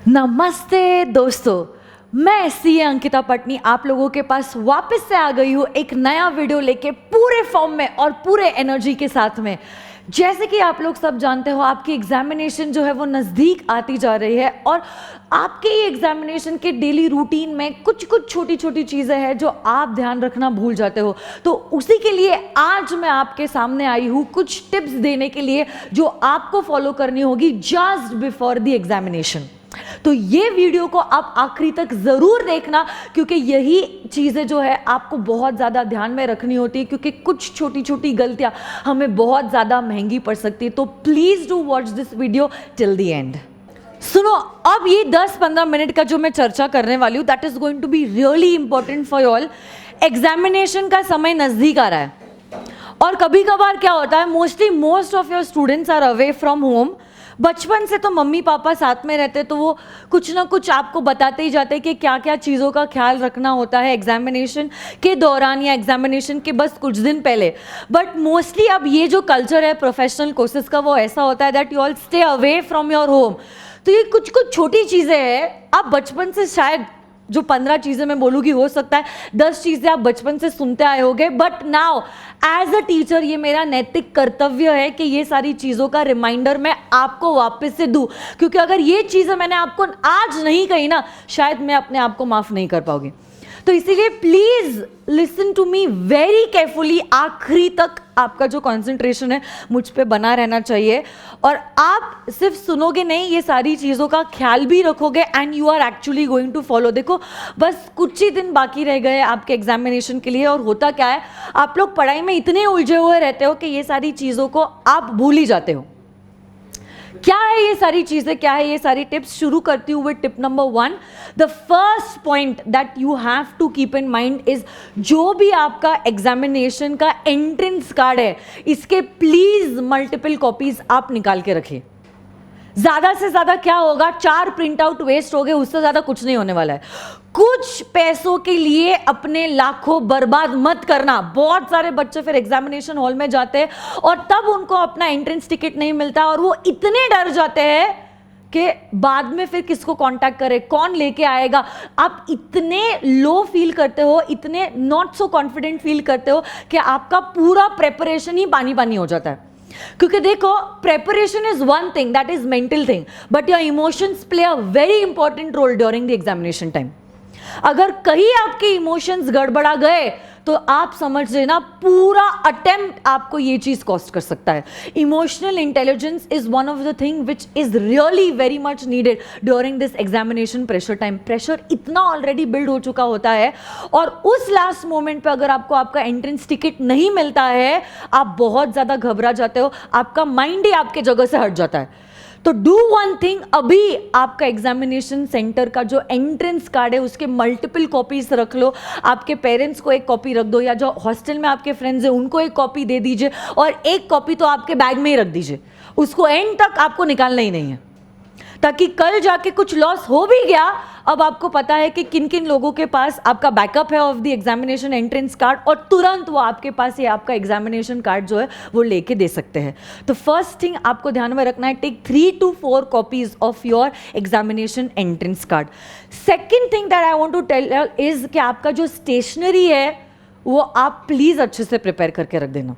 नमस्ते दोस्तों, मैं सीए अंकिता पटनी आप लोगों के पास वापस से आ गई हूँ एक नया वीडियो लेके पूरे फॉर्म में और पूरे एनर्जी के साथ में। जैसे कि आप लोग सब जानते हो, आपकी एग्जामिनेशन जो है वो नज़दीक आती जा रही है और आपके ये एग्जामिनेशन के डेली रूटीन में कुछ कुछ छोटी छोटी चीज़ें हैं जो आप ध्यान रखना भूल जाते हो। तो उसी के लिए आज मैं आपके सामने आई हूँ कुछ टिप्स देने के लिए जो आपको फॉलो करनी होगी जस्ट बिफोर द एग्जामिनेशन। तो ये वीडियो को आप आखिरी तक जरूर देखना, क्योंकि यही चीजें जो है आपको बहुत ज्यादा ध्यान में रखनी होती है, क्योंकि कुछ छोटी छोटी गलतियां हमें बहुत ज्यादा महंगी पड़ सकती है। तो please do watch this video till the end. सुनो, अब ये 10-15 मिनट का जो मैं चर्चा करने वाली हूँ that is going to be really important for you all. Examination का समय नजदीक आ रहा है और कभी कभार क्या होता है, most of your students are away from home. बचपन से तो मम्मी पापा साथ में रहते तो वो कुछ ना कुछ आपको बताते ही जाते हैं कि क्या क्या चीज़ों का ख्याल रखना होता है एग्जामिनेशन के दौरान या एग्जामिनेशन के बस कुछ दिन पहले। बट मोस्टली अब ये जो कल्चर है प्रोफेशनल कोर्सेज का वो ऐसा होता है that you all stay away from your home. तो ये कुछ कुछ छोटी चीज़ें हैं, आप बचपन से शायद जो 15 चीज़ें मैं बोलूँगी हो सकता है 10 चीज़ें आप बचपन से सुनते आए होंगे, but now as a teacher ये मेरा नैतिक कर्तव्य है कि ये सारी चीज़ों का रिमाइंडर मैं आपको वापस से दूँ, क्योंकि अगर ये चीज़ें मैंने आपको आज नहीं कही ना, शायद मैं अपने आप को माफ़ नहीं कर पाऊंगी। तो इसीलिए please listen to me very carefully. आखिरी तक आपका जो कंसंट्रेशन है मुझ पे बना रहना चाहिए और आप सिर्फ सुनोगे नहीं, ये सारी चीज़ों का ख्याल भी रखोगे and you are actually going to follow. देखो, बस कुछ ही दिन बाकी रह गए आपके एग्जामिनेशन के लिए और होता क्या है, आप लोग पढ़ाई में इतने उलझे हुए रहते हो कि ये सारी चीज़ों को आप भूल ही जाते हो। क्या है ये सारी चीजें, क्या है ये सारी टिप्स? शुरू करती हूँ with tip number 1। The first point that you have to keep in mind is, जो भी आपका एग्जामिनेशन का एंट्रेंस कार्ड है इसके प्लीज मल्टीपल कॉपीज आप निकाल के रखिए। ज्यादा से ज्यादा क्या होगा, 4 प्रिंट आउट वेस्ट हो गए, उससे ज्यादा कुछ नहीं होने वाला है। कुछ पैसों के लिए अपने लाखों बर्बाद मत करना। बहुत सारे बच्चे फिर एग्जामिनेशन हॉल में जाते हैं और तब उनको अपना एंट्रेंस टिकट नहीं मिलता और वो इतने डर जाते हैं कि बाद में फिर किसको कांटेक्ट करे, कौन लेके आएगा। आप इतने लो फील करते हो, इतने नॉट सो कॉन्फिडेंट फील करते हो कि आपका पूरा प्रेपरेशन ही पानी पानी हो जाता है। क्योंकि देखो, preparation is one thing, that is mental thing, but your emotions play a very important role during the examination time. अगर कहीं आपके इमोशंस गड़बड़ा गए तो आप समझ लेना पूरा अटेम्प्ट आपको ये चीज कॉस्ट कर सकता है। Emotional intelligence is one of the thing which is really very much needed during this examination pressure time. Pressure इतना ऑलरेडी बिल्ड हो चुका होता है और उस लास्ट मोमेंट पे अगर आपको आपका एंट्रेंस टिकट नहीं मिलता है, आप बहुत ज्यादा घबरा जाते हो, आपका माइंड ही आपके जगह से हट जाता है। तो डू वन थिंग, अभी आपका एग्जामिनेशन सेंटर का जो एंट्रेंस कार्ड है उसके मल्टीपल कॉपीज रख लो। आपके पेरेंट्स को एक कॉपी रख दो या जो हॉस्टल में आपके फ्रेंड्स हैं उनको एक कॉपी दे दीजिए और एक कॉपी तो आपके बैग में ही रख दीजिए। उसको एंड तक आपको निकालना ही नहीं है, ताकि कल जाके कुछ लॉस हो भी गया, अब आपको पता है कि किन किन लोगों के पास आपका बैकअप है of the examination entrance card और तुरंत वो आपके पास ये आपका एग्जामिनेशन कार्ड जो है वो लेके दे सकते हैं। तो फर्स्ट थिंग आपको ध्यान में रखना है, take 3 to 4 copies of your examination entrance card. Second thing that I want to tell is कि आपका जो स्टेशनरी है वो आप प्लीज अच्छे से प्रिपेयर करके रख देना।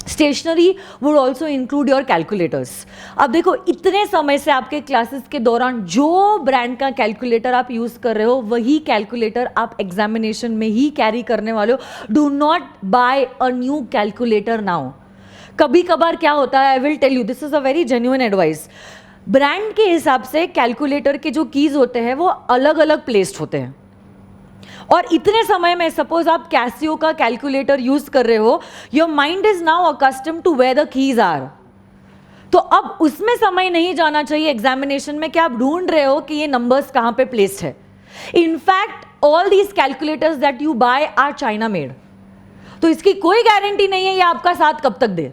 Stationery would also include your calculators. अब देखो, इतने समय से आपके क्लासेस के दौरान जो ब्रांड का कैलकुलेटर आप यूज़ कर रहे हो वही कैलकुलेटर आप एग्जामिनेशन में ही कैरी करने वाले हो। Do not buy a new calculator now. कभी कभार क्या होता है, I will tell you, this is a very genuine advice. Brand के हिसाब से कैलकुलेटर के जो कीज होते हैं वो अलग अलग प्लेस्ड होते हैं और इतने समय में सपोज आप कैसियो का कैलकुलेटर यूज कर रहे हो, your mind is now accustomed to where the keys are. तो अब उसमें समय नहीं जाना चाहिए एग्जामिनेशन में कि आप ढूंढ रहे हो कि ये नंबर्स कहां पे प्लेस्ड है। In fact all these calculators that you buy are China made. तो इसकी कोई गारंटी नहीं है ये आपका साथ कब तक दे।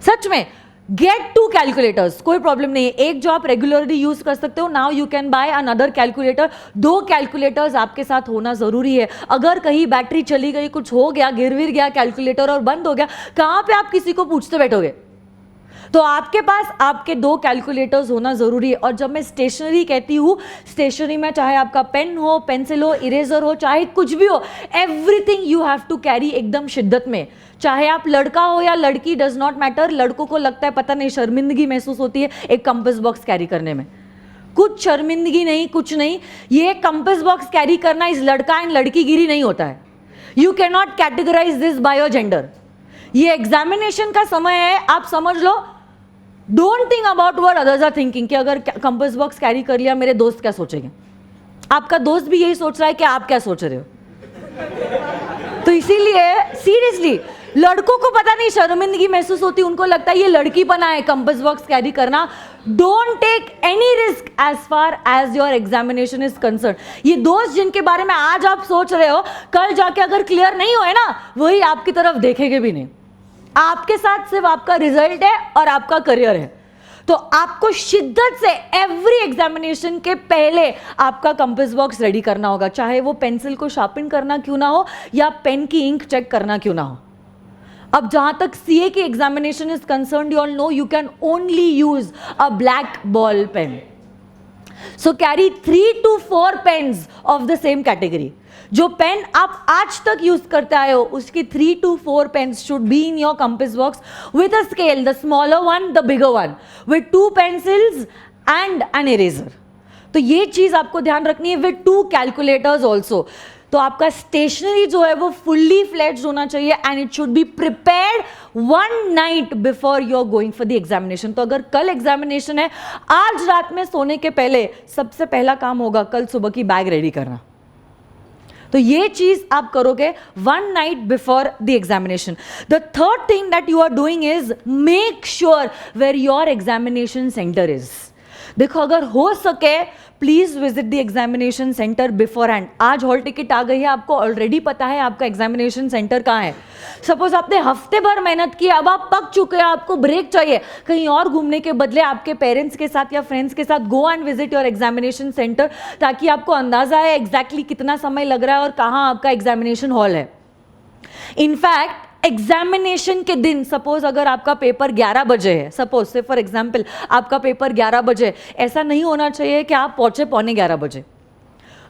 सच में गेट 2 कैलकुलेटर्स, कोई प्रॉब्लम नहीं है। एक जो आप रेगुलरली यूज कर सकते हो, now you can by another calculator. 2 calculators आपके साथ होना जरूरी है। अगर कहीं बैटरी चली गई, कुछ हो गया, गिर विर गया कैलकुलेटर और बंद हो गया, कहां पे आप किसी को पूछते बैठोगे? तो आपके पास आपके 2 कैलकुलेटर्स होना ज़रूरी है। और जब मैं स्टेशनरी कहती हूँ, स्टेशनरी में चाहे आपका पेन हो, पेंसिल हो, इरेजर हो, चाहे कुछ भी हो, everything you have to carry एकदम शिद्दत में। चाहे आप लड़का हो या लड़की, डज नॉट मैटर। लड़कों को लगता है पता नहीं शर्मिंदगी महसूस होती है एक कंपास बॉक्स कैरी करने में। कुछ शर्मिंदगी नहीं, कुछ नहीं। ये कंपास बॉक्स कैरी करना इस लड़का एंड लड़की गिरी नहीं होता है। You can not categorise this by your gender. ये एग्जामिनेशन का समय है, आप समझ लो। Don't think about what others are thinking कि अगर कंपास बॉक्स कैरी कर लिया मेरे दोस्त क्या सोचेंगे। आपका दोस्त भी यही सोच रहा है कि आप क्या सोच रहे हो। तो इसीलिए सीरियसली लड़कों को पता नहीं शर्मिंदगी महसूस होती, उनको लगता है ये लड़कीपना है कंपास बॉक्स कैरी करना। Don't take any risk as far as your examination is concern. ये दोस्त जिनके बारे में आज आप सोच रहे हो, कल जाके अगर क्लियर नहीं हुए ना, वही आपकी तरफ देखेंगे भी नहीं। आपके साथ सिर्फ आपका रिजल्ट है और आपका करियर है। तो आपको शिद्दत से एवरी एग्जामिनेशन के पहले आपका कंपास बॉक्स रेडी करना होगा, चाहे वो पेंसिल को शार्पन करना क्यों ना हो या पेन की इंक चेक करना क्यों ना हो। अब जहां तक सीए की examination is concerned, you all know you can only use a black ball pen. So carry 3 to 4 pens of the same category. जो पेन आप आज तक यूज करते आए हो, उसकी 3 to 4 pens should be in your compass box with a scale, the smaller one, the bigger one, with 2 pencils and an eraser. तो ये चीज आपको ध्यान रखनी है, विद 2 कैलकुलेटर्स ऑल्सो। तो आपका स्टेशनरी जो है वो फुल्ली फ्लेज्ड होना चाहिए and it should be prepared 1 night before you are going for the examination. तो अगर कल एग्जामिनेशन है, आज रात में सोने के पहले सबसे पहला काम होगा कल सुबह की बैग रेडी करना। तो ये चीज आप करोगे 1 night before the examination. The third thing that you are doing is make sure where your examination centre is. देखो, अगर हो सके please visit the examination centre beforehand. आज हॉल टिकट आ गई है, आपको ऑलरेडी पता है आपका एग्जामिनेशन सेंटर कहाँ है। सपोज आपने हफ्ते भर मेहनत की, अब आप पक चुके हैं, आपको ब्रेक चाहिए, कहीं और घूमने के बदले आपके पेरेंट्स के साथ या फ्रेंड्स के साथ go and visit your examination centre, ताकि आपको अंदाजा है एग्जैक्टली कितना समय लग रहा है और कहाँ आपका एग्जामिनेशन हॉल है। इनफैक्ट एग्जामिनेशन के दिन, सपोज अगर आपका पेपर 11 बजे है, सपोज से फॉर एग्जाम्पल आपका पेपर 11 बजे, ऐसा नहीं होना चाहिए कि आप पहुंचे पौने 11 बजे।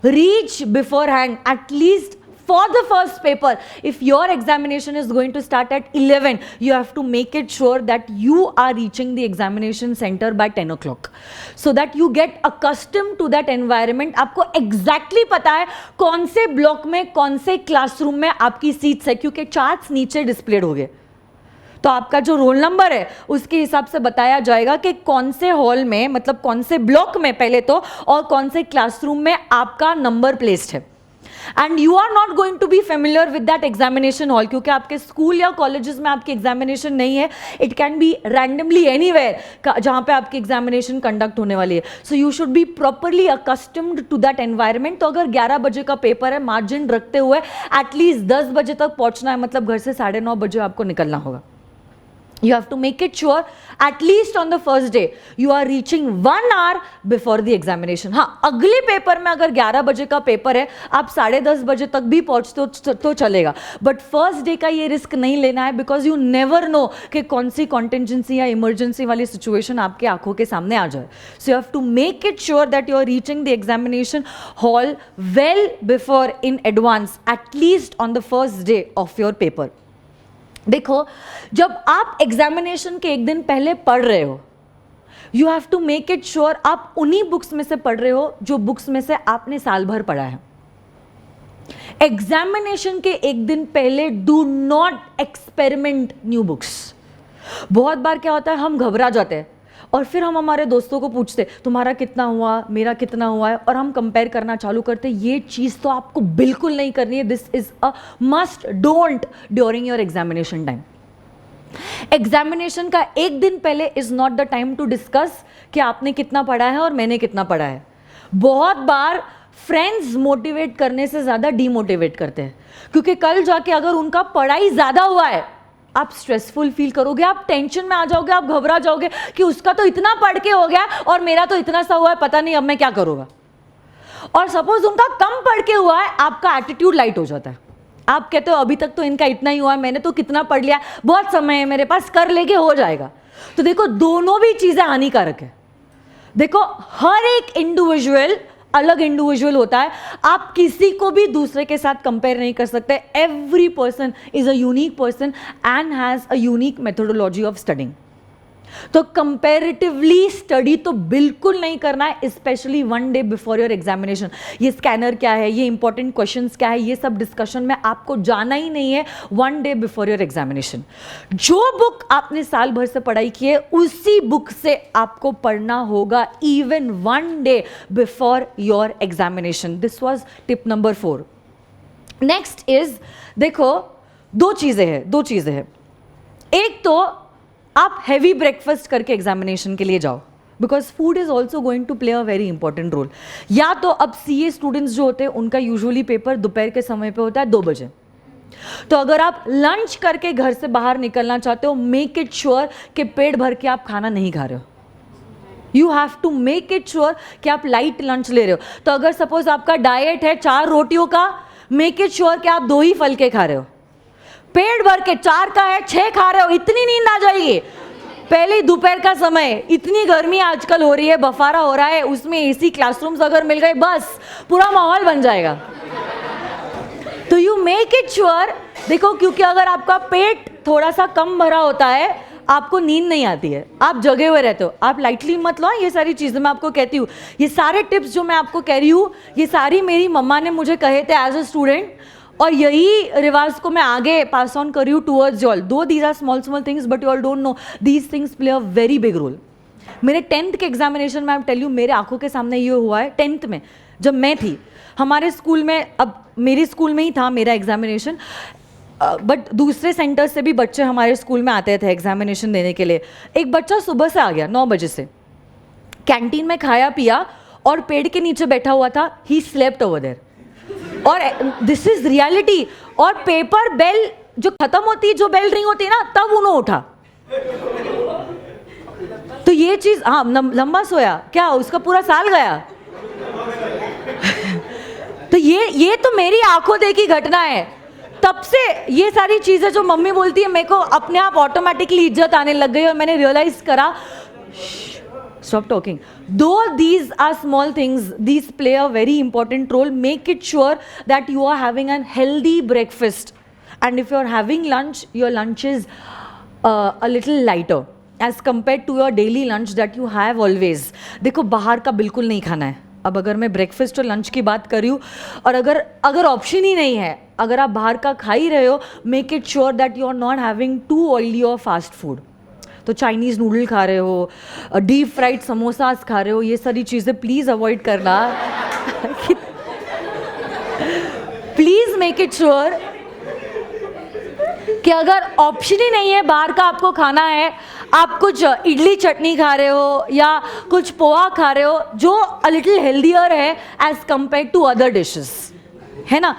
Reach before hand at least for the first paper. If your examination is going to start at 11, you have to make it sure that you are reaching the examination center by 10 o'clock, so that you get accustomed to that environment. आपको exactly पता है कौन से block में, कौन से classroom में आपकी सीट्स है, क्योंकि चार्ट्स नीचे डिस्प्लेड हो गए। तो आपका जो रोल नंबर है उसके हिसाब से बताया जाएगा कि कौन से हॉल में, मतलब कौन से ब्लॉक में पहले तो, और कौन से क्लासरूम में आपका नंबर प्लेस्ड है। And you are not going to be familiar with that examination hall, क्योंकि आपके स्कूल या कॉलेजेस में आपकी एग्जामिनेशन नहीं है। It can be randomly anywhere जहां पे आपकी एग्जामिनेशन कंडक्ट होने वाली है। So you should be properly accustomed to that environment. तो अगर 11 बजे का पेपर है, मार्जिन रखते हुए एटलीस्ट 10 बजे तक पहुंचना है, मतलब घर से 9:30 बजे आपको निकलना होगा। You have to make it sure at least on the first day you are reaching 1 hour before the examination. हाँ, अगले पेपर में अगर 11 बजे का पेपर है, आप 10:30 बजे तक भी पहुँचते तो चलेगा, बट फर्स्ट डे का ये रिस्क नहीं लेना है, बिकॉज यू नेवर नो कि कौन सी कॉन्टेंजेंसी या इमरजेंसी वाली सिचुएशन आपके आंखों के सामने आ जाए। So you have to make it sure that you are reaching the examination hall well before in advance, at least on the first day of your paper. देखो, जब आप एग्जामिनेशन के एक दिन पहले पढ़ रहे हो, you have to make it sure आप उन्हीं बुक्स में से पढ़ रहे हो जो बुक्स में से आपने साल भर पढ़ा है। एग्जामिनेशन के एक दिन पहले do not experiment new books. बहुत बार क्या होता है, हम घबरा जाते हैं और फिर हम हमारे दोस्तों को पूछते तुम्हारा कितना हुआ, मेरा कितना हुआ है, और हम कंपेयर करना चालू करते। ये चीज़ तो आपको बिल्कुल नहीं करनी है। This is a must don't during your examination time. Examination का एक दिन पहले is not the time to discuss कि आपने कितना पढ़ा है और मैंने कितना पढ़ा है। बहुत बार फ्रेंड्स मोटिवेट करने से ज़्यादा डीमोटिवेट करते हैं, क्योंकि कल जाके अगर उनका पढ़ाई ज़्यादा हुआ है, आप स्ट्रेसफुल फील करोगे, आप टेंशन में आ जाओगे, आप घबरा जाओगे कि उसका तो इतना पढ़ के हो गया और मेरा तो इतना सा हुआ है, पता नहीं अब मैं क्या करूँगा। और सपोज उनका कम पढ़ के हुआ है, आपका एटीट्यूड लाइट हो जाता है। आप कहते हो अभी तक तो इनका इतना ही हुआ है, मैंने तो कितना पढ़ लिया, बहुत समय है मेरे पास, कर लेके हो जाएगा। तो देखो दोनों भी चीजें हानिकारक है। देखो हर एक इंडिविजुअल अलग इंडिविजुअल होता है, आप किसी को भी दूसरे के साथ कंपेयर नहीं कर सकते। Every person is a unique person and has a unique methodology of studying. तो कंपैरेटिवली स्टडी तो बिल्कुल नहीं करना है, specially 1 day before your examination. ये स्कैनर क्या है, ये इंपॉर्टेंट क्वेश्चंस क्या है, ये सब डिस्कशन में आपको जाना ही नहीं है 1 डे बिफोर योर एग्जामिनेशन। जो बुक आपने साल भर से पढ़ाई की है उसी बुक से आपको पढ़ना होगा even 1 day before your examination. This was tip number 4। Next is, देखो दो चीजें हैं। एक तो आप हैवी ब्रेकफास्ट करके एग्जामिनेशन के लिए जाओ, because food is also going to play a very important role. या तो अब सीए स्टूडेंट्स जो होते हैं उनका यूजुअली पेपर दोपहर के समय पे होता है 2 बजे, तो अगर आप लंच करके घर से बाहर निकलना चाहते हो, मेक इट श्योर कि पेट भर के आप खाना नहीं खा रहे हो। You have to make it sure कि आप लाइट लंच ले रहे हो। तो अगर सपोज आपका डाइट है 4 रोटियों का, मेक इट श्योर कि आप 2 ही फल के खा रहे हो। पेट भर के 4 का है 6 खा रहे हो, इतनी नींद आ जाएगी। पहले दोपहर का समय, इतनी गर्मी आजकल हो रही है, बफारा हो रहा है, उसमें एसी क्लासरूम्स अगर मिल गए बस पूरा माहौल बन जाएगा। तो यू मेक इट श्योर, देखो क्योंकि अगर आपका पेट थोड़ा सा कम भरा होता है आपको नींद नहीं आती है, आप जगे हुए रहते हो। आप लाइटली मत लो ये सारी चीज़ें मैं आपको कहती हूँ। ये सारे टिप्स जो मैं आपको कह रही हूँ ये सारी मेरी मम्मा ने मुझे कहे थे एज अ स्टूडेंट, और यही रिवाज को मैं आगे पास ऑन कर रही हूँ towards you all. Though these are small things but you all don't know these things play a very big role. मेरे 10th के एग्जामिनेशन में, आई टेल यू, मेरे आंखों के सामने ये हुआ है। 10th में जब मैं थी, हमारे स्कूल में, अब मेरे स्कूल में ही था मेरा एग्जामिनेशन, बट दूसरे सेंटर से भी बच्चे हमारे स्कूल में आते थे एग्जामिनेशन देने के लिए। एक बच्चा सुबह से आ गया 9 बजे से, कैंटीन में खाया पिया और पेड़ के नीचे बैठा हुआ था। ही स्लेप्ट ओवर देयर, और दिस इज रियलिटी। और पेपर बेल जो खत्म होती है, जो बेल रिंग होती है ना, तब उन्होंने उठा। तो ये चीज, हाँ लंबा सोया, क्या उसका पूरा साल गया। तो ये तो मेरी आंखों देखी घटना है। तब से ये सारी चीजें जो मम्मी बोलती है, मेरे को अपने आप ऑटोमेटिकली इज्जत आने लग गई और मैंने रियलाइज करा, stop talking. Though these are small things, these play a very important role. Make it sure that you are having a healthy breakfast, and if you are having lunch, your lunch is a little lighter as compared to your daily lunch that you have always. देखो बाहर का बिल्कुल नहीं खाना है। अब अगर मैं ब्रेकफास्ट और लंच की बात कर रही हूँ, और अगर ऑप्शन ही नहीं है, अगर आप बाहर का खा ही रहे हो, make it sure that you are not having too oily और फास्ट फूड। तो चाइनीज़ नूडल खा रहे हो, डीप फ्राइड समोसास खा रहे हो, ये सारी चीज़ें प्लीज़ अवॉइड करना। प्लीज़ मेक इट श्योर कि अगर ऑप्शन ही नहीं है बाहर का आपको खाना है, आप कुछ इडली चटनी खा रहे हो या कुछ पोहा खा रहे हो जो अ लिटिल हेल्दियर है as compare to other dishes, है ना।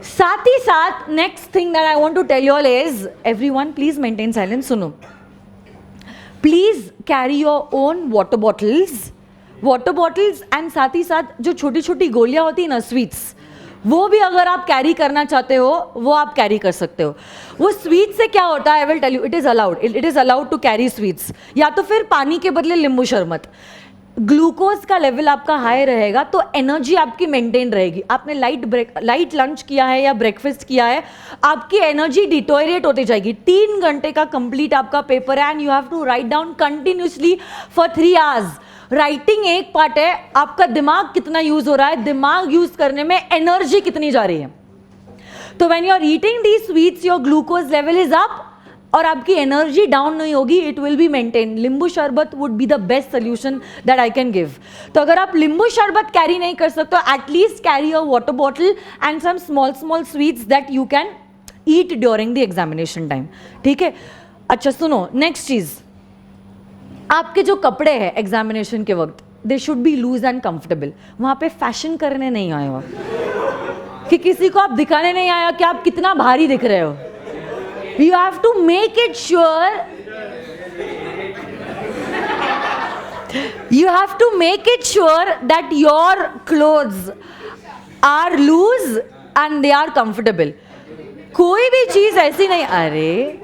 साथ ही साथ next thing that I want to tell you all is, everyone please maintain silence. सुनो, please carry your own water bottles and साथ ही साथ जो छोटी छोटी गोलियां होती है ना, स्वीट्स, वो भी अगर आप कैरी करना चाहते हो वो आप कैरी कर सकते हो। वो स्वीट से क्या होता है, I will tell you, it is allowed to carry sweets. या तो फिर पानी के बदले नींबू शरबत, ग्लूकोज का लेवल आपका हाई रहेगा तो एनर्जी आपकी मेंटेन रहेगी। आपने लाइट लंच किया है या ब्रेकफास्ट किया है, आपकी एनर्जी डिटोरिएट होती जाएगी। 3 घंटे का कंप्लीट आपका पेपर है and you have to write down continuously for 3 hours. Writing एक पार्ट है, आपका दिमाग कितना यूज हो रहा है, दिमाग यूज करने में एनर्जी कितनी जा रही है। तो when you are eating the sweets, your glucose level is up और आपकी एनर्जी डाउन नहीं होगी, इट विल बी मेंटेन। नींबू शरबत would be the best solution that I can give. तो अगर आप नींबू शरबत कैरी नहीं कर सकते, at least carry a water bottle and some small sweets that you can eat during the examination time, ठीक है। अच्छा सुनो, नेक्स्ट चीज, आपके जो कपड़े हैं एग्जामिनेशन के वक्त, they should be loose and comfortable. वहां पे फैशन करने नहीं आए हो कि किसी को आप दिखाने नहीं आया कि आप कितना भारी दिख रहे हो। You have to make it sure, that your clothes are loose and they are comfortable. कोई भी चीज ऐसी नहीं, अरे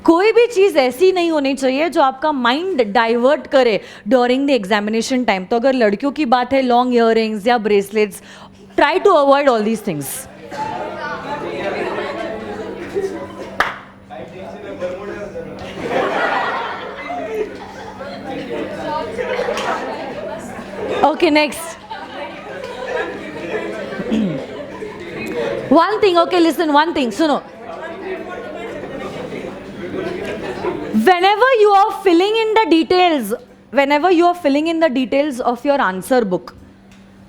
कोई भी चीज़ ऐसी नहीं होनी चाहिए जो आपका माइंड डाइवर्ट करे ड्यूरिंग द एग्जामिनेशन टाइम। तो अगर लड़कियों की बात है, लॉन्ग ईयरिंग्स या bracelets, try to avoid all these things. Okay, next. One thing, okay, listen, one thing, suno. Whenever you are filling in the details of your answer book,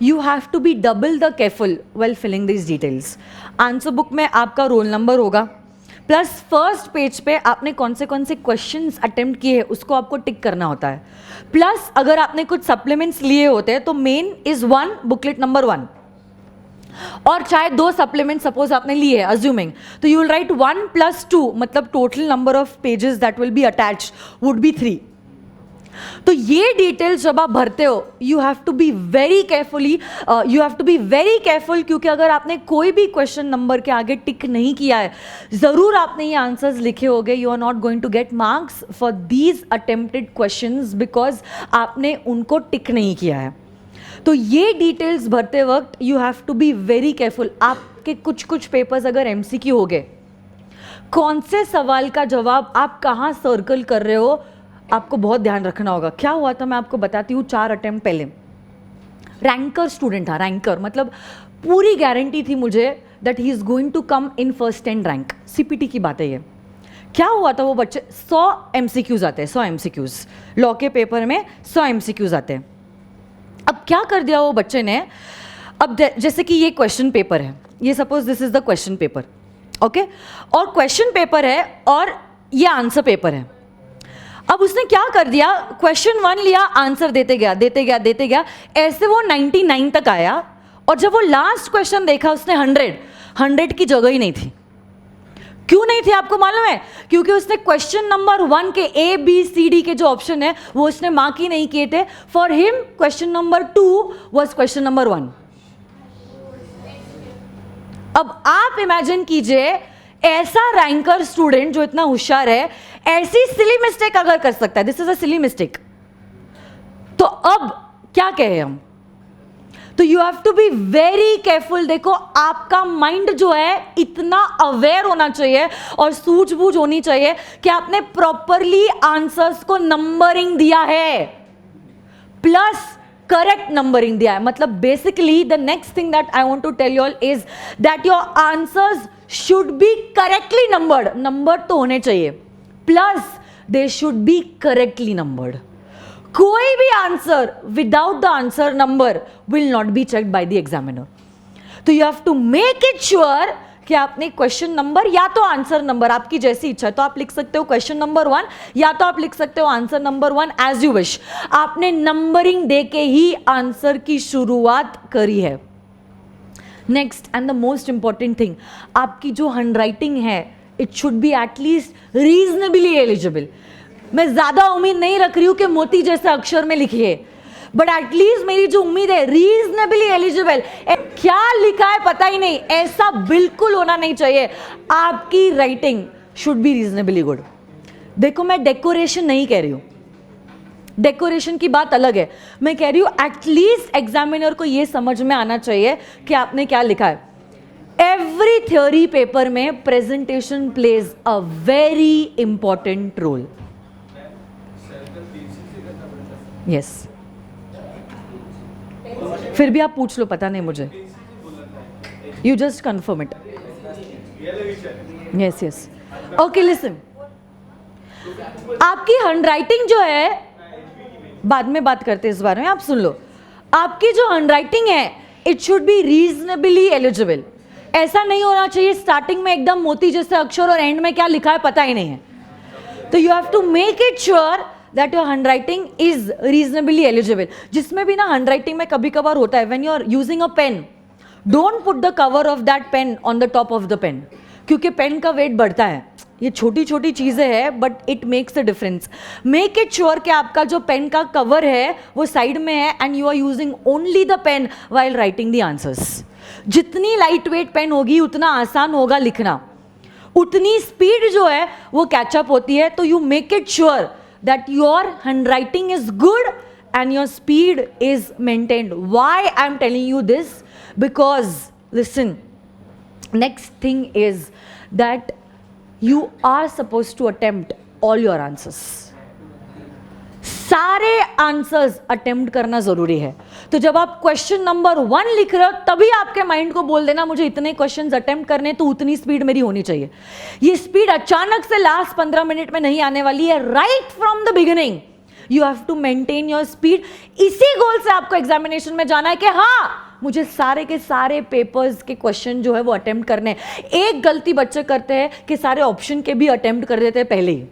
you have to be double the careful while filling these details. Answer book में आपका roll number होगा, plus first page पे आपने कौन से questions attempt किए हैं उसको आपको टिक करना होता है। प्लस अगर आपने कुछ सप्लीमेंट्स लिए होते हैं तो मेन इज 1, बुकलेट नंबर 1, और चाहे 2 सप्लीमेंट सपोज आपने लिए है अज्यूमिंग, तो यू विल राइट 1 + 2, मतलब total number of pages that will be attached would be 3। तो ये डिटेल्स जब आप भरते हो you have to be very careful, क्योंकि अगर आपने कोई भी क्वेश्चन नंबर के आगे टिक नहीं किया है, ज़रूर आपने ये आंसर्स लिखे होंगे, you are not going to get marks for these attempted questions because आपने उनको टिक नहीं किया है। तो ये डिटेल्स भरते वक्त you have to be very careful. आपके कुछ पेपर्स अगर एमसीक्यू हो गए, कौन से सवाल का जवाब आप कहाँ सर्कल कर रहे हो आपको बहुत ध्यान रखना होगा। क्या हुआ था मैं आपको बताती हूँ। 4 अटेम्प्ट पहले रैंकर स्टूडेंट था, रैंकर मतलब पूरी गारंटी थी मुझे that he is going to come in first 10 rank. CPT की बात है ये। क्या हुआ था, वो बच्चे 100 एमसीक्यूज आते हैं, 100 एमसीक्यूज लॉ के पेपर में 100 एमसीक्यूज आते हैं। अब क्या कर दिया वो बच्चे ने, अब जैसे कि ये क्वेश्चन पेपर है, ये suppose this is the question paper, okay, और क्वेश्चन पेपर है और ये आंसर पेपर है। अब उसने क्या कर दिया, क्वेश्चन 1 लिया, आंसर देते गया, ऐसे वो 99 तक आया, और जब वो लास्ट क्वेश्चन देखा उसने 100 की जगह ही नहीं थी। क्यों नहीं थी आपको मालूम है? क्योंकि उसने क्वेश्चन नंबर 1 के ABCD के जो ऑप्शन है वो उसने मार्क ही नहीं किए थे। For him question number 2 was question number 1। अब आप इमेजिन कीजिए, ऐसा रैंकर स्टूडेंट जो इतना होशियार है ऐसी सिली मिस्टेक अगर कर सकता है, this is a silly mistake, तो अब क्या कहें हम। तो you have to be very careful. देखो, आपका माइंड जो है इतना अवेयर होना चाहिए और सूझबूझ होनी चाहिए कि आपने प्रॉपरली आंसर्स को नंबरिंग दिया है, प्लस करेक्ट नंबरिंग दिया है। मतलब basically the next thing that I want to tell you all is that your answers should be correctly numbered. Number तो होने चाहिए, plus they should be correctly numbered. कोई भी answer without the answer number will not be checked by the examiner. तो you have to make it sure कि आपने question number या तो आंसर नंबर, आपकी जैसी इच्छा है तो आप लिख सकते हो क्वेश्चन नंबर 1 या तो आप लिख सकते हो answer number 1, as you wish. आपने नंबरिंग दे के ही आंसर की शुरुआत करी है। Next and the most important thing, आपकी जो हैंडराइटिंग है it should be at least reasonably eligible. मैं ज़्यादा उम्मीद नहीं रख रही हूँ कि मोती जैसे अक्षर में लिखिए, बट एटलीस्ट मेरी जो उम्मीद है रीजनेबली एलिजिबल। क्या लिखा है पता ही नहीं, ऐसा बिल्कुल होना नहीं चाहिए। आपकी writing should be reasonably good. देखो, मैं डेकोरेशन नहीं कह रही हूँ, डेकोरेशन की बात अलग है। मैं कह रही हूँ एटलीस्ट एग्जामिनर को ये समझ में आना चाहिए कि आपने क्या लिखा है। एवरी थ्योरी पेपर में presentation plays a very important role. Yes, फिर भी आप पूछ लो, पता नहीं मुझे, you just confirm it. Yes yes, okay listen, आपकी हैंडराइटिंग जो है, बाद में बात करते हैं इस बारे में, आप सुन लो। आपकी जो हैंडराइटिंग है it should B reasonably eligible. ऐसा नहीं होना चाहिए स्टार्टिंग में एकदम मोती जैसे अक्षर और एंड में क्या लिखा है पता ही नहीं है। तो you have to make it sure that your handwriting is reasonably eligible. जिसमें भी ना हैंडराइटिंग में कभी कभार होता है, when you are using a pen, don't put the cover of that pen on the top of the pen, क्योंकि pen का वेट बढ़ता है। ये छोटी छोटी चीज़ें हैं but it makes a difference. Make it sure कि आपका जो पेन का कवर है वो साइड में है and you are using only the pen while writing the answers. जितनी लाइट वेट पेन होगी उतना आसान होगा लिखना। उतनी स्पीड जो है वो कैचअप होती है. तो you make it sure that your handwriting is good and your speed is maintained. Why I'm telling you this? Because listen, next thing is that you are supposed to attempt all your answers. सारे answers attempt करना जरूरी है. तो जब आप question number 1 लिख रहे हो तभी आपके माइंड को बोल देना मुझे इतने क्वेश्चंस अटेम्प्ट करने, तो उतनी स्पीड मेरी होनी चाहिए. ये स्पीड अचानक से लास्ट 15 मिनट में नहीं आने वाली है. Right from the beginning you have to maintain your speed. इसी गोल से आपको एग्जामिनेशन में जाना है कि हाँ मुझे सारे के सारे पेपर्स के क्वेश्चन जो है वो अटेम्प्ट करने हैं. एक गलती बच्चे करते हैं कि सारे ऑप्शन के भी अटेम्प्ट कर देते हैं पहले ही.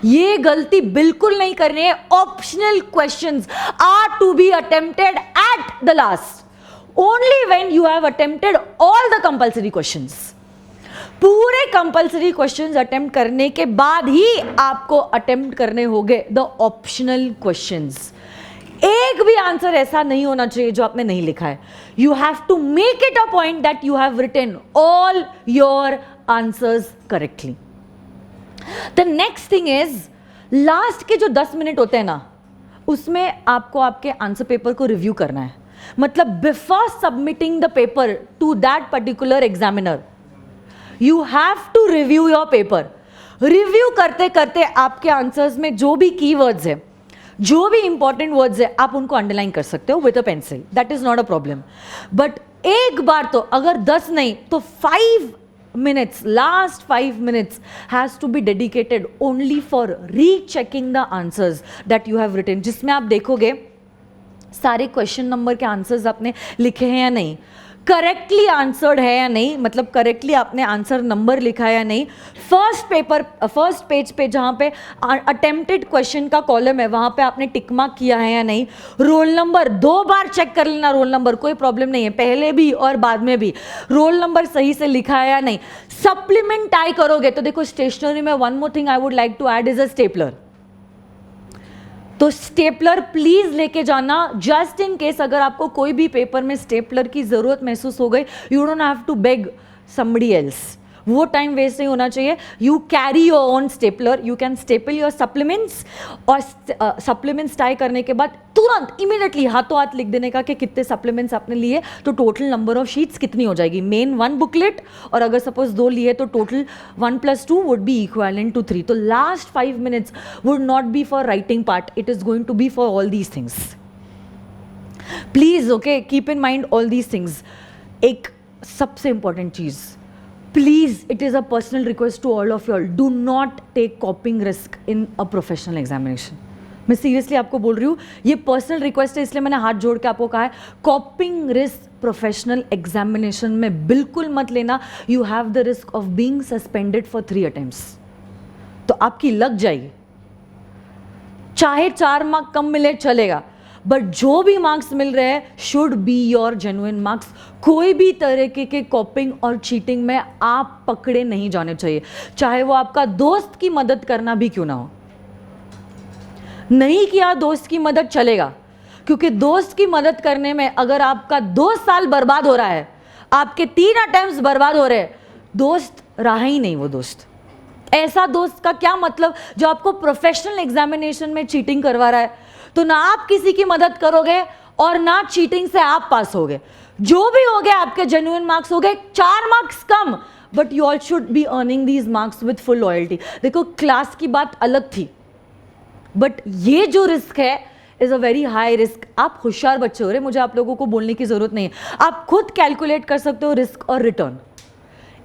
ये गलती बिल्कुल नहीं करनी है. Optional questions are to be attempted at the last, only when you have attempted all the compulsory questions. पूरे कंपल्सरी क्वेश्चंस अटेम्प्ट करने के बाद ही आपको अटेम्प्ट करने होंगे द ऑप्शनल क्वेश्चंस. एक भी आंसर ऐसा नहीं होना चाहिए जो आपने नहीं लिखा है. You have to make it a point that you have written all your answers correctly. The next thing is, last के जो 10 मिनट होते हैं ना, उसमें आपको आपके आंसर पेपर को रिव्यू करना है. मतलब before submitting the paper to that particular examiner you have to review your paper. Review करते करते आपके आंसर्स में जो भी कीवर्ड्स है, जो भी इंपॉर्टेंट वर्ड्स है, आप उनको अंडरलाइन कर सकते हो with a pencil. That is not a problem. But एक बार तो, अगर 10 नहीं तो 5 minutes, last 5 minutes has to be dedicated only for rechecking the answers that you have written. जिसमें आप देखोगे सारे क्वेश्चन नंबर के आंसर्स आपने लिखे हैं या नहीं, करेक्टली आंसर्ड है या नहीं, मतलब करेक्टली आपने आंसर नंबर लिखा है या नहीं. फर्स्ट पेज पे जहाँ पे अटेम्प्टेड क्वेश्चन का कॉलम है वहाँ पे आपने टिक मार्क किया है या नहीं. रोल नंबर 2 बार चेक कर लेना. रोल नंबर कोई प्रॉब्लम नहीं है, पहले भी और बाद में भी रोल नंबर सही से लिखा है या नहीं. सप्लीमेंट टाई करोगे तो देखो स्टेशनरी में one more thing I would like to add is a stapler. तो स्टेपलर प्लीज लेके जाना, जस्ट इन केस अगर आपको कोई भी पेपर में स्टेपलर की जरूरत महसूस हो गई, you don't have to beg somebody else. वो टाइम वेस्ट नहीं होना चाहिए. You carry your own stapler, you can staple your supplements, और सप्लीमेंट्स टाई करने के बाद तुरंत इमीडिएटली हाथों हाथ लिख देने का कि कितने सप्लीमेंट्स आपने लिए, तो टोटल नंबर ऑफ शीट्स कितनी हो जाएगी. मेन 1 बुकलेट, और अगर सपोज 2 लिए तो total 1 + 2 would be equivalent to 3. तो last 5 minutes would not be for writing part, it is going to be for all these things. Please okay, keep in mind all these things. एक सबसे important चीज, please, it is a personal request to all of you all, do not take copying risk in a professional examination. मैं seriously आपको बोल रही हूँ, ये personal request है, इसलिए मैंने हाथ जोड़ के आपको कहा है, कॉपिंग रिस्क प्रोफेशनल एग्जामिनेशन में बिल्कुल मत लेना. You have the risk of being suspended for 3 attempts. तो आपकी लग जाएगी. चाहे 4 मार्क कम मिले चलेगा, बट जो भी मार्क्स मिल रहे हैं should be your genuine marks. कोई भी तरीके के कॉपिंग और चीटिंग में आप पकड़े नहीं जाने चाहिए, चाहे वो आपका दोस्त की मदद करना भी क्यों ना हो. नहीं किया दोस्त की मदद चलेगा, क्योंकि दोस्त की मदद करने में अगर आपका 2 साल बर्बाद हो रहा है, आपके 3 अटेम्प्ट्स बर्बाद हो रहे हैं, दोस्त रहा ही नहीं. वो दोस्त, ऐसा दोस्त का क्या मतलब जो आपको प्रोफेशनल एग्जामिनेशन में चीटिंग करवा रहा है. तो ना आप किसी की मदद करोगे और ना चीटिंग से आप पास होगे. जो भी हो गया आपके जेन्युइन मार्क्स हो गए, 4 marks come, but you all should be earning these marks with full loyalty. देखो क्लास की बात अलग थी, बट ये जो रिस्क है is a very high risk. आप होशियार बच्चे हो रहे, मुझे आप लोगों को बोलने की जरूरत नहीं है, आप खुद कैलकुलेट कर सकते हो रिस्क और रिटर्न.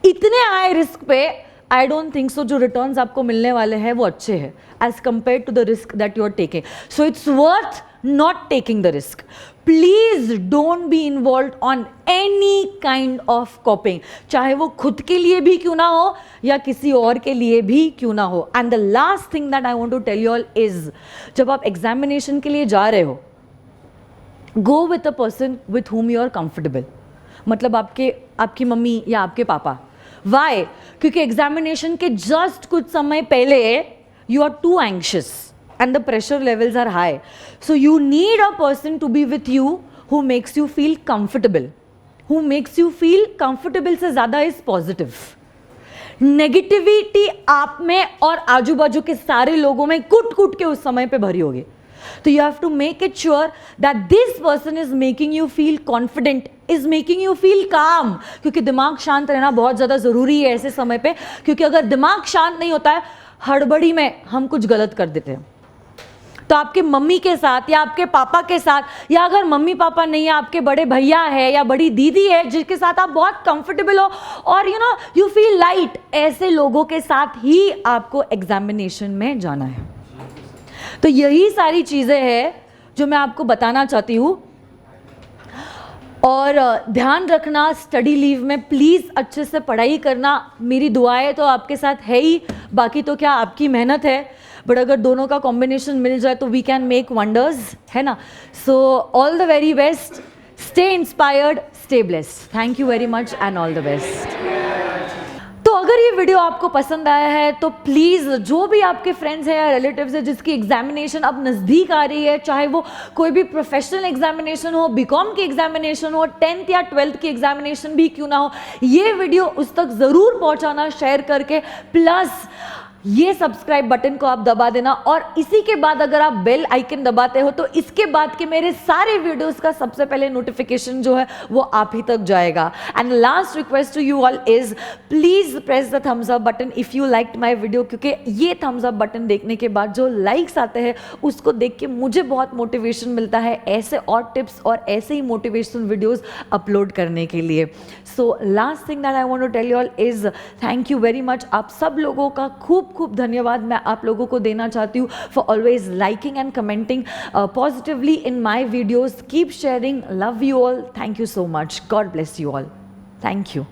इतने हाई रिस्क पे आई डोंट थिंक सो जो रिटर्न्स आपको मिलने वाले हैं वो अच्छे हैं as compare to the risk that you are taking. So it's worth not taking the risk. Please don't be involve on any kind of copying, चाहे वो खुद के लिए भी क्यों ना हो या किसी और के लिए भी क्यों ना हो. And the last thing that I want to tell you all is, जब आप एग्जामिनेशन के लिए जा रहे हो, go with a person with whom you are comfortable. मतलब आपकी मम्मी या आपके पापा. वाई? क्योंकि एग्जामिनेशन के जस्ट कुछ समय पहले you are too anxious and the pressure levels are high. So you need a person to be with you who makes you feel comfortable. Who makes you feel comfortable से ज़्यादा is positive. Negativity आप में और आजू बाजू के सारे लोगों में कूट कूट के उस समय पे भरी होगी। तो you have to make it sure that this person is making you feel confident, is making you feel calm, क्योंकि दिमाग शांत रहना बहुत ज़्यादा ज़रूरी है ऐसे समय पे, क्योंकि अगर दिमाग शांत नहीं होता है, हड़बड़ी में हम कुछ गलत कर देते हैं। तो आपके मम्मी के साथ या आपके पापा के साथ, या अगर मम्मी पापा नहीं है, आपके बड़े भैया है या बड़ी दीदी है जिसके साथ आप बहुत कंफर्टेबल हो और यू फील लाइट, ऐसे लोगों के साथ ही आपको एग्जामिनेशन में जाना है। तो यही सारी चीज़ें हैं जो मैं आपको बताना चाहती हूँ। और ध्यान रखना, स्टडी लीव में प्लीज़ अच्छे से पढ़ाई करना। मेरी दुआएं तो आपके साथ है ही, बाकी तो क्या आपकी मेहनत है, बट अगर दोनों का कॉम्बिनेशन मिल जाए तो वी कैन मेक वंडर्स, है ना। So all the very best, stay inspired, stay blessed. Thank you very much and all the best. तो अगर ये वीडियो आपको पसंद आया है तो प्लीज़ जो भी आपके फ्रेंड्स हैं या रिलेटिव्स हैं जिसकी एग्जामिनेशन अब नज़दीक आ रही है, चाहे वो कोई भी प्रोफेशनल एग्जामिनेशन हो, बीकॉम की एग्जामिनेशन हो, 10th या 12th की एग्जामिनेशन भी क्यों ना हो, ये वीडियो उस तक ज़रूर पहुंचाना शेयर करके। प्लस ये सब्सक्राइब बटन को आप दबा देना, और इसी के बाद अगर आप बेल आइकन दबाते हो तो इसके बाद के मेरे सारे वीडियोस का सबसे पहले नोटिफिकेशन जो है वो आप ही तक जाएगा। And last request to you all is please press the thumbs up button if you liked my video, क्योंकि ये थम्स अप बटन देखने के बाद जो लाइक्स आते हैं उसको देख के मुझे बहुत मोटिवेशन मिलता है ऐसे और टिप्स और ऐसे ही मोटिवेशनल वीडियोस अपलोड करने के लिए। So last thing that I want to tell you all is thank you very much. आप सब लोगों का खूब खूब धन्यवाद मैं आप लोगों को देना चाहती हूँ for always liking and commenting positively in my videos. Keep sharing, love you all, thank you so much, God bless you all, thank you.